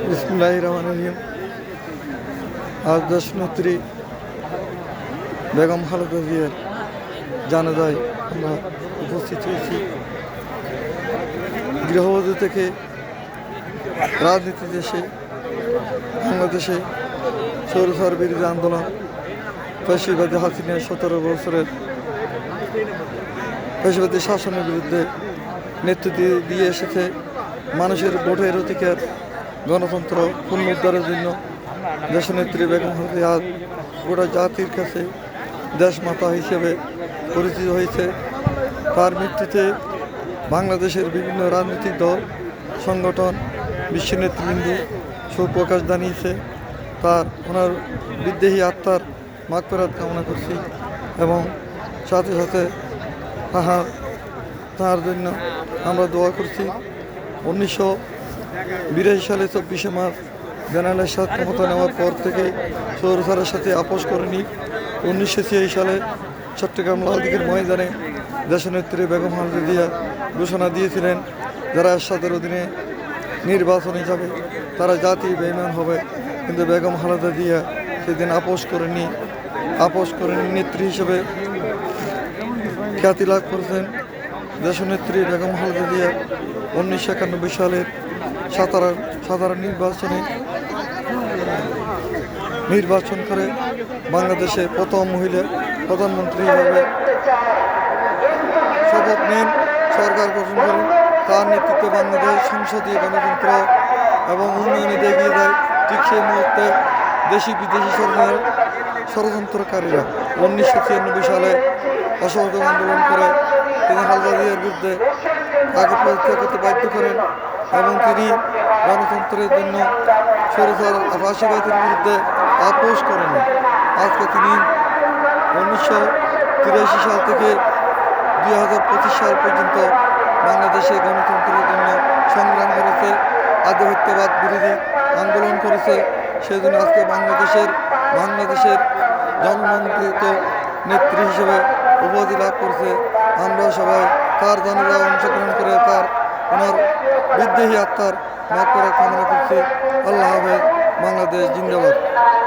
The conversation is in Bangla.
বিসমিল্লাহির রহমানির রহিম। আজ দেশনেত্রী বেগম খালেদা জিয়ার জানাজায় আমরা উপস্থিত হয়েছি। গৃহবধূ থেকে রাজনীতি দেশে বাংলাদেশে স্বৈরাচার বিরোধী আন্দোলন, ফ্যাসিবাদী হাসিনার 17 বছরের ফ্যাসিবাদী শাসনের বিরুদ্ধে নেতৃত্ব দিয়ে এসেছে। মানুষের ভোটের অধিকার, গণতন্ত্র পুনরুদ্ধারের জন্য দেশনেত্রী বেগম খালেদা জিয়া গোটা জাতির কাছে দেশমাতা হিসেবে পরিচিত হয়েছে। তার মৃত্যুতে বাংলাদেশের বিভিন্ন রাজনৈতিক দল, সংগঠন, বিশ্ব নেতৃবৃন্দ শোক প্রকাশ জানিয়েছে। ওনার বিদেহী আত্মার মাগফিরাত কামনা করছি এবং সাথে সাথে তাহার জন্য আমরা দোয়া করছি। 1982 সালে 24শে মার্চ জেনারেল এরশাদ ক্ষমতা নেওয়ার পর থেকে স্বৈরাচারের সাথে আপোষ করেনি। 1986 সালে চট্টগ্রাম লালদিঘির ময়দানে দেশনেত্রী বেগম খালেদা জিয়া ঘোষণা দিয়েছিলেন, যারা এরশাদের অধীনে নির্বাচনে যাবে তারা জাতি বেঈমান হবে। কিন্তু বেগম খালেদা জিয়া সেদিন আপোষ করেনি। নেত্রী হিসেবে খ্যাতি লাভ করেছেন। দেশনেত্রী বেগম খালেদা জিয়া 1991 সালের সাধারণ নির্বাচন করে বাংলাদেশে প্রথম মহিলা প্রধানমন্ত্রী হিসেবে শপথ নেন, সরকার গঠন করেন। তার নেতৃত্বে বাংলাদেশ সংসদীয় গণতন্ত্র এবং উন্নয়নে এগিয়ে যায়। ঠিক সেই মুহূর্তে দেশি বিদেশি ষড়যন্ত্রকারীরা 1996 সালে অসহযোগ আন্দোলন করে তিনি খালেদা জিয়ার বিরুদ্ধে তাকে পদত্যাগ করতে বাধ্য করেন এবং তিনি গণতন্ত্রের জন্য ফাঁসিবাদের বিরুদ্ধে আপোষ করেন। আজকে তিনি 1983 সাল থেকে 2025 সাল পর্যন্ত বাংলাদেশে গণতন্ত্রের জন্য সংগ্রাম করেছে, আধিপত্যবাদ বিরোধী আন্দোলন করেছে। সেই জন্য আজকে বাংলাদেশের জনমন্ত্রিত নেত্রী হিসেবে উপাধি লাভ করছে। আমরা সবাই তার জানাজায় অংশগ্রহণ করে ওনার বিদেহী আত্মার মাগফিরাত কামনা করছি। আল্লাহ হাফেজ। বাংলাদেশ জিন্দাবাদ।